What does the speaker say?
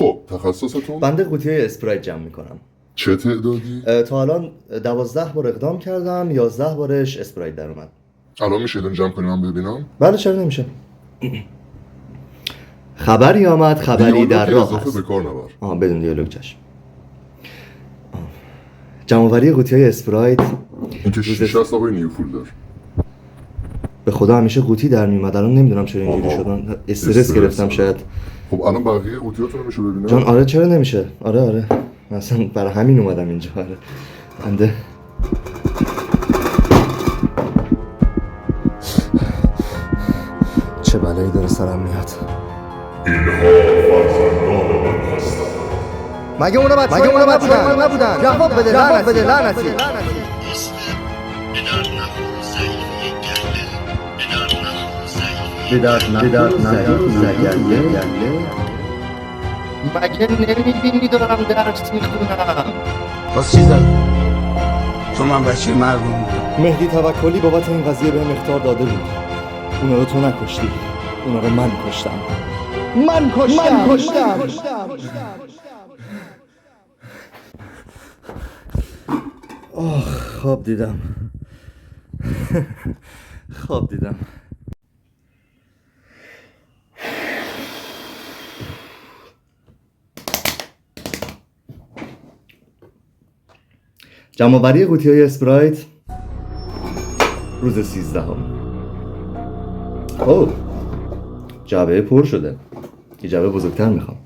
خب تخصصتون؟ بنده قوطی اسپرایت جمع میکنم. چه تعدادی؟ تا الان 12 بار اقدام کردم، 11 بارش اسپرایت در اومد. الان میشه ایدون جمع کنی من ببینم؟ بله چرا نمیشه. خبری آمد، خبری در راه اضافه است. به کار نبر. بدون دیالوگ چشم. جمع‌آوری قوطی‌های اسپرایت این که شیشه است آقای نیوفول دار. به خدا همیشه قوطی در میومد، الان نمیدونم چرا اینجوری شدن. استرس گرفتم شاید. خب الان بقیه قوطیاتون رو میشه ببینم؟ جان آره چرا نمیشه؟ آره مثلا برای همین اومدم اینجا. آره بنده چه بلایی داره سرم میاد. مگه اونا نبودن؟ جواب بده لعنتی. به درد نخور سرگرده. مگه نمیبینی دارم درس میخونم؟ باز چی زد؟ چون من بچه مردم بودم. مهدی توکلی بابت این قضیه بهم اخطار داده بود. اونا رو تو نکشتی، اونا رو من کشتم. خواب دیدم. جمع‌آوری قوطی‌های اسپرایت روز 13. جعبه پر شده. یه جعبه بزرگتر میخوام.